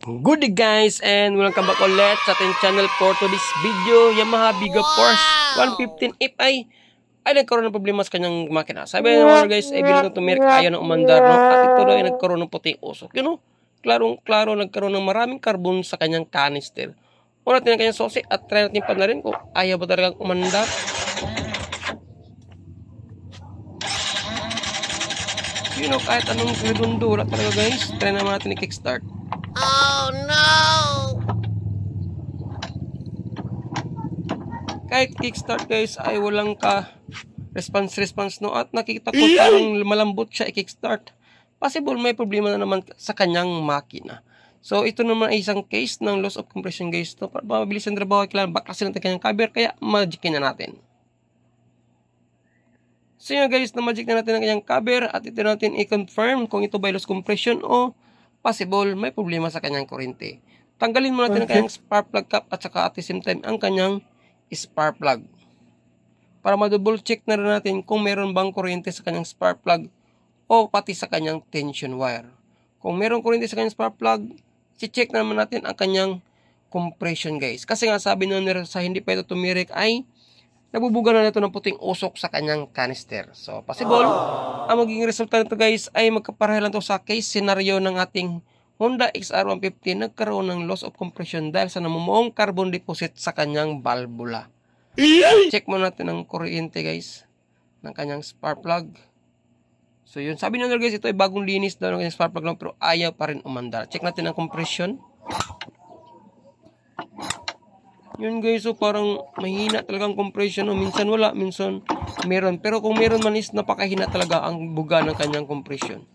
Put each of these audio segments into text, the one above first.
Good day guys, and welcome back ulit sa ating channel for today's video. Yamaha Biga Force 115 Fi ay nagkaroon ng problema sa kanyang makina. Sabi naman guys, ay bilang ng tumirik, ayaw na umandar, no? At ito daw ay nagkaroon ng puting usok. You know, klarong-klaro nagkaroon ng maraming carbon sa kanyang canister. Una natin ang kanyang sosi at try natin pa na rin kung ayaw ba talagang umandar. You know, kahit anong redundo, wala talaga guys. Try naman natin i-kickstart. Oh no! Kahit kickstart guys ay walang response no, at nakita ko parang malambot siya i-kickstart. Possible may problema na naman sa kanyang makina. So ito naman ay isang case ng loss of compression guys. To, para mabilis ang trabaho, kailangan baklasin natin kanyang cover, kaya magikin na natin. So yun guys, na-magic na natin ang kanyang cover at ito natin i-confirm kung ito ba loss compression o possible may problema sa kanyang kuryente. Tanggalin mo natin ang kanyang spark plug cap at saka at the same time ang kanyang spark plug. Para ma-double check na rin natin kung meron bang kuryente sa kanyang spark plug o pati sa kanyang tension wire. Kung meron kuryente sa kanyang spark plug, si-check na naman natin ang kanyang compression guys. Kasi nga sabi nung sa hindi pa ito tumirik ay nabubuga na ito ng puting usok sa kanyang canister. So, possible, ang magiging resulta nito guys ay magkapareha lang ito sa case scenario ng ating Honda XR150 nagkaroon ng loss of compression dahil sa namumuong carbon deposit sa kanyang valvula. Check muna natin ang kuryente guys ng kanyang spark plug. So, yun. Sabi nyo guys, ito ay bagong linis daw ng kanyang spark plug lang pero ayaw pa rin umandar. Check natin ang compression. Yun guys, so parang mahina talagang compression, no? Minsan wala, minsan meron. Pero kung meron man is napakahina talaga ang buga ng kanyang compression.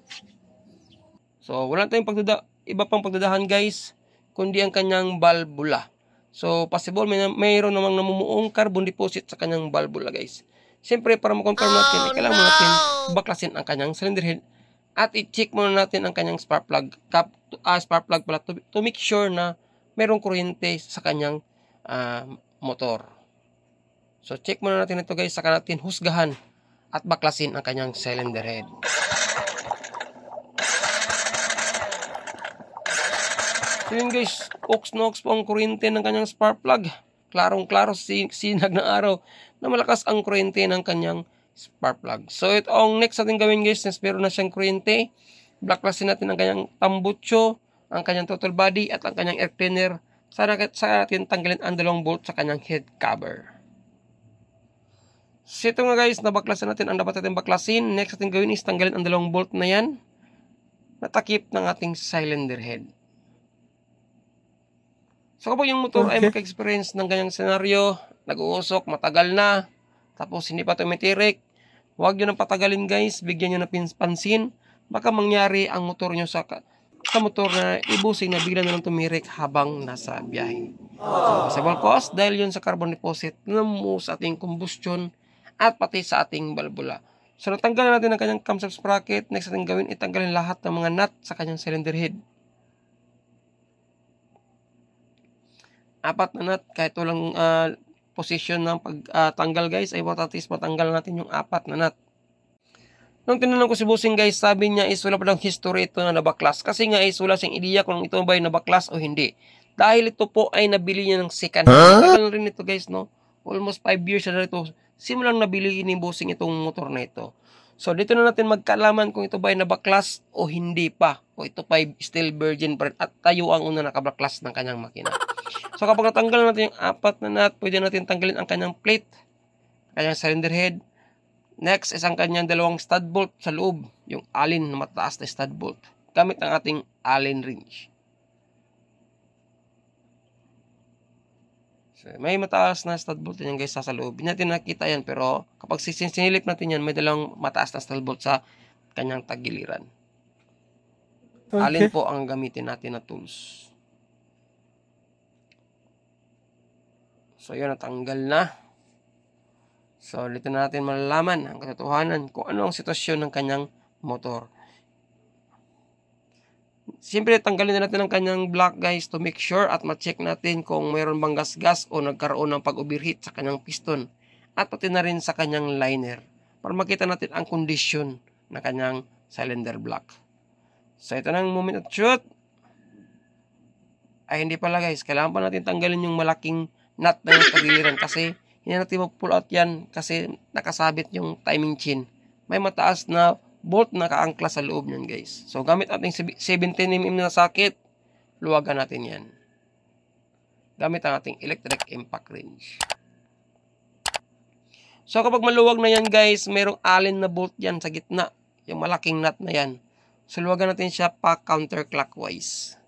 So wala tayong iba pang pagdadahan guys, kundi ang kanyang valvula. So possible mayroon namang namumuong carbon deposit sa kanyang valvula guys. Siyempre para ma-confirm natin, kailangan natin baklasin ang kanyang cylinder head at i-check muna natin ang kanyang spark plug cap, spark plug pala to make sure na mayroong kuryente sa kanyang motor. So check muna natin ito guys, saka natin husgahan at baklasin ang kanyang cylinder head. So yun guys, ox na ox po ang kuryente ng kanyang spark plug. Klarong-klaro sinag ng araw na malakas ang kuryente ng kanyang spark plug. So ito ang next natin gawin guys, since meron na siyang kuryente, baklasin natin ang kanyang tambucho, ang kanyang throttle body at ang kanyang air cleaner. Sa natin tanggalin ang dalawang bolt sa kanyang head cover. So ito nga guys, nabaklasan natin ang dapat natin baklasin. Next natin gawin is tanggalin ang dalawang bolt na yan na takip ng ating cylinder head. So kapag yung motor ay maka-experience ng ganyang senaryo, nag-uusok, matagal na, tapos hindi pa tumitirik, huwag nyo nang patagalin guys, bigyan nyo na pansin. Baka mangyari ang motor nyo sa motor na ibusing na bigla na lang tumirik habang nasa biyahe. So, possible cause dahil yun sa carbon deposit na sa ating combustion at pati sa ating valvula. So, natanggalan natin ang kanyang camshaft sprocket. Next natin gawin, itanggalin lahat ng mga nut sa kanyang cylinder head. 4 na nut, kahit walang position ng pagtanggal guys, ay at least matanggal natin yung 4 na nut. Nung tinanong ko si Bossing guys, sabi niya is wala pa lang history ito na nabaklas. Kasi nga is wala siyang ideya kung ito ba ay nabaklas o hindi. Dahil ito po ay nabili niya ng second hand. Tagal rin ito guys, no? Almost 5 years na ito. Simulang nabili ni Bossing itong motor na ito. So dito na natin magkaalaman kung ito ba ay nabaklas o hindi pa. O ito pa ay still virgin pa rin. At tayo ang una nakabaklas ng kanyang makina. So kapag natanggal natin yung 4 na nut, pwede natin tanggalin ang kanyang plate, kanyang cylinder head. Next is ang kanyang dalawang stud bolt sa loob, yung Allen na mataas na stud bolt, gamit ang ating Allen wrench. So, may mataas na stud bolt yan guys sa loob. Hindi natin nakita yan, pero kapag sinilip natin yan, may dalawang mataas na stud bolt sa kanyang tagiliran. Okay. Allen po ang gamitin natin na tools. So yun, natanggal na. So, dito natin malalaman ang katotohanan kung ano ang sitwasyon ng kanyang motor. Siyempre, tanggalin na natin ang kanyang block guys to make sure at ma-check natin kung mayroon bang gas-gas o nagkaroon ng pag-overheat sa kanyang piston. At pati na rin sa kanyang liner para makita natin ang condition ng kanyang cylinder block. So, ito na ang moment of truth. Ay hindi pala guys, kailangan pa natin tanggalin yung malaking nut na yung tagiliran kasi hindi natin mag-pull out yan kasi nakasabit yung timing chain. May mataas na bolt na kaangkla sa loob niyan guys. So gamit ating 17mm na socket, luwagan natin yan. Gamit ang ating electric impact wrench. So kapag maluwag na yan guys, mayroong allen na bolt yan sa gitna. Yung malaking nut na yan. So luwagan natin siya pa counterclockwise.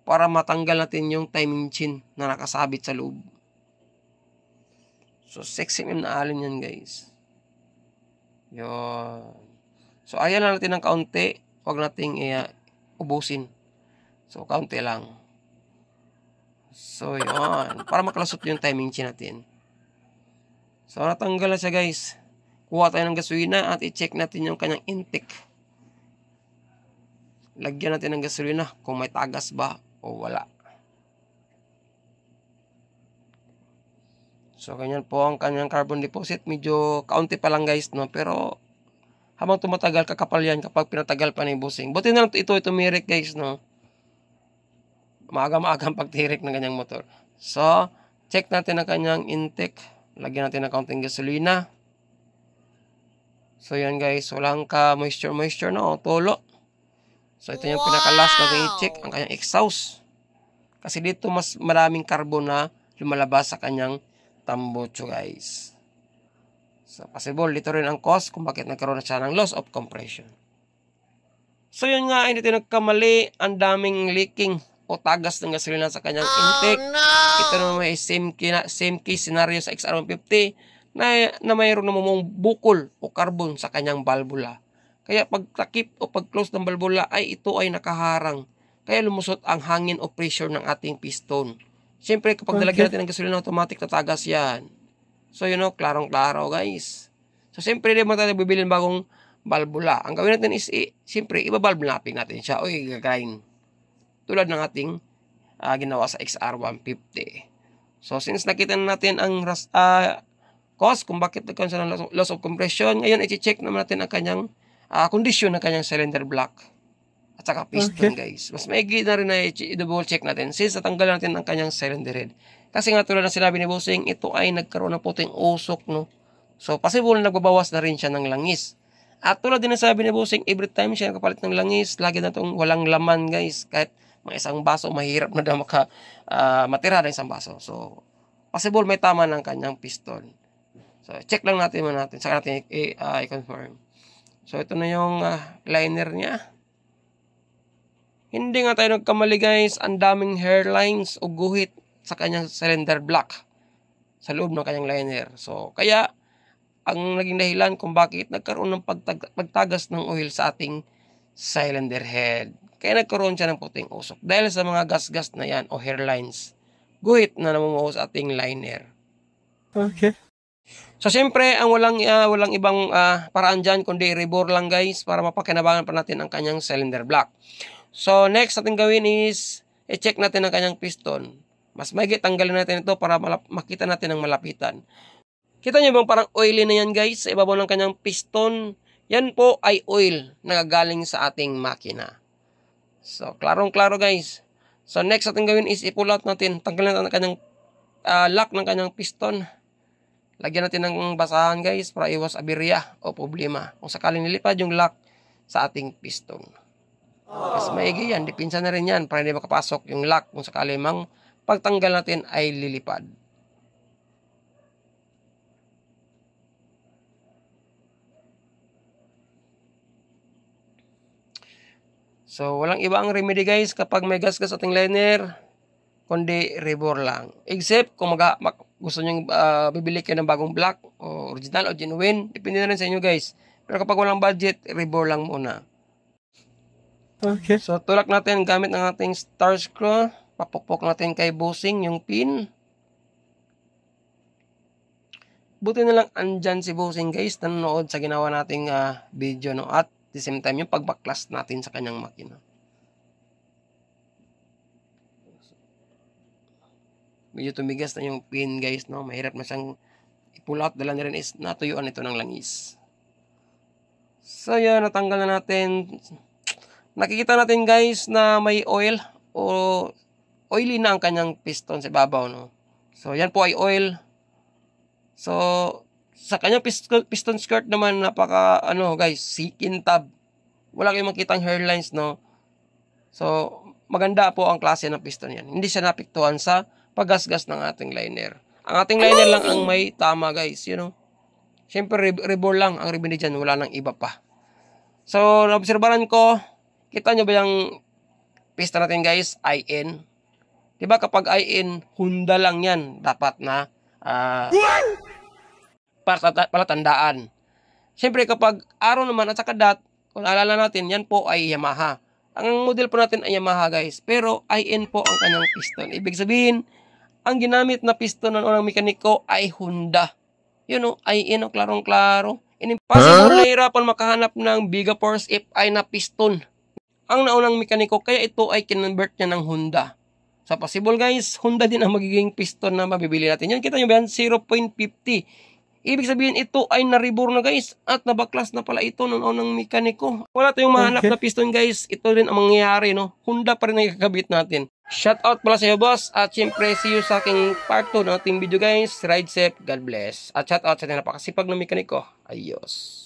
Para matanggal natin yung timing chain na nakasabit sa loob. So 6mm na allen yan guys. Yun. So ayan na natin ng kaunti. Huwag nating ubusin. So kaunti lang. So yun. Para makalusot yung timing chain natin. So natanggal na siya guys. Kuha tayo ng gasolina at i-check natin yung kanyang intake. Lagyan natin ng gasolina kung may tagas ba o wala. So ganyan po ang kanyang carbon deposit. Medyo kaunti pa lang guys, no? Pero habang tumatagal, kakapal yan kapag pinatagal pa ni bossing. Buti na lang ito tumirik guys, no? Maaga-maagang pagtirik ng kanyang motor. So check natin ang kanyang intake. Lagyan natin ng kaunting gasolina. So yan guys, walang ka moisture na o tolo. So ito yung pinaka-last natin i-check, ang kanyang exhaust. Kasi dito mas maraming carbon na lumalabas sa kanyang tambucho guys. So possible dito rin ang cause kung bakit nagkaroon na siya ng loss of compression. So yun nga, hindi tayo nagkamali, ang daming leaking o tagas ng gasolina sa kanyang intake. Ito naman may same case scenario sa XR150 na mayroon namang bukol o carbon sa kanyang valvula. Kaya pag takip o pag close ng valvula ay ito ay nakaharang. Kaya lumusot ang hangin o pressure ng ating piston. Siyempre kapag nalagyan natin ng gasolina, automatic tatagas yan. So you know, klarong-klaro guys. So siyempre di mo tayo bibili ng bagong valvula. Ang gawin natin is, siyempre ibabalve natin siya o i-grind. Tulad ng ating ginawa sa XR150. So since nakita na natin ang cause kung bakit nagkaroon siya ng loss of compression, ngayon i-check naman natin ang kanyang kondisyon ng kanyang cylinder block at saka piston guys. Mas maigi na rin na i-double check natin since natanggal natin ang kanyang cylinder head. Kasi nga tulad ng sinabi ni bossing, ito ay nagkaroon ng puting usok, no? So possible na nagbabawas na rin siya ng langis. At tulad din ng sabi ni bossing, every time siya nakapalit ng langis, lagi na itong walang laman guys. Kahit mga isang baso, mahirap na daw matira ng isang baso. So possible may tama ng kanyang piston. So check lang natin saka natin i-confirm. So ito na yung liner niya. Hindi nga tayo nagkamali guys, ang daming hairlines o guhit sa kanyang cylinder block sa loob ng kanyang liner. So kaya ang naging dahilan kung bakit nagkaroon ng pagtagas ng oil sa ating cylinder head. Kaya nagkaroon siya ng puting usok dahil sa mga gas-gas na yan o hairlines. Guhit na namumuo sa ating liner. Okay. So siyempre ang walang ibang paraan dyan kundi rebore lang guys para mapakinabangan pa natin ang kanyang cylinder block. So next natin gawin is i-check natin ang kanyang piston. Mas maigi tanggalin natin ito para makita natin ang malapitan. Kita nyo bang parang oily na yan guys sa ibabaw ng kanyang piston? Yan po ay oil na gagaling sa ating makina. So klarong-klaro guys. So next natin gawin is i-pull out natin. Tanggalin natin ang kanyang lock ng kanyang piston. Lagyan natin ng basahan guys para iwas aberya o problema kung sakaling nilipad yung lock sa ating piston. Mas maigi yan, dipinsa na rin yan para hindi makapasok yung lock kung sakaling mang pagtanggal natin ay lilipad. So walang iba ang remedy guys kapag may gas-gas ating liner kundi rebore lang. Except kung gusto nyo bibili kayo ng bagong block o original o genuine, depende na rin sa inyo guys. Pero kapag walang budget, rebore lang muna. Okay. So tulak natin gamit ng ating star screw. Papukpok natin kay bossing yung pin. Buti na lang andyan si bossing guys, nanonood sa ginawa nating video, no? At the same time yung pagbaklas natin sa kanyang makina. Medyo tumigas na yung pin guys, no? Mahirap na siyang i-pull out. Dala na rin is natuyuan ito ng langis. So yan, natanggal na natin. Nakikita natin guys na may oil o oily na ang kanyang piston sa ibabaw, no? So, yan po ay oil. So, sa kanyang piston skirt naman, napaka, guys, kintab. Wala kayong makitang hairlines, no? So, maganda po ang klase ng piston yan. Hindi siya napiktuhan sa paggasgas ng ating liner. Ang ating liner lang ang may tama, guys, Siyempre, rebore lang ang remedy dyan. Wala nang iba pa. So, naobserbahan ko, kita nyo ba yung piston natin, guys? IN. Diba kapag IN, Honda lang yan. Dapat na palatandaan. Siyempre, kapag Arrow naman at saka DOT, kung alala natin, yan po ay Yamaha. Ang model po natin ay Yamaha, guys. Pero IN po ang kanyang piston. Ibig sabihin, ang ginamit na piston ng unang mekaniko ay Honda. IN, klarong-klaro. Impossible na hirapan makahanap ng Biga Force FI na piston ang naunang mekaniko, kaya ito ay kinonvert niya ng Honda. So, possible, guys, Honda din ang magiging piston na mabibili natin. Yan, kita nyo ba yan? 0.50. Ibig sabihin, ito ay na-rebore na, guys, at nabaklas na pala ito ng unang mekaniko. Wala tayong mahanap na piston, guys. Ito rin ang mangyayari, no? Honda pa rin ang ikakabit natin. Shout out pala sa iyo, boss. At syempre, see you sa aking part 2 ng ating video, guys. Ride safe. God bless. At shout out sa ating napakasipag na mekaniko. Ayos.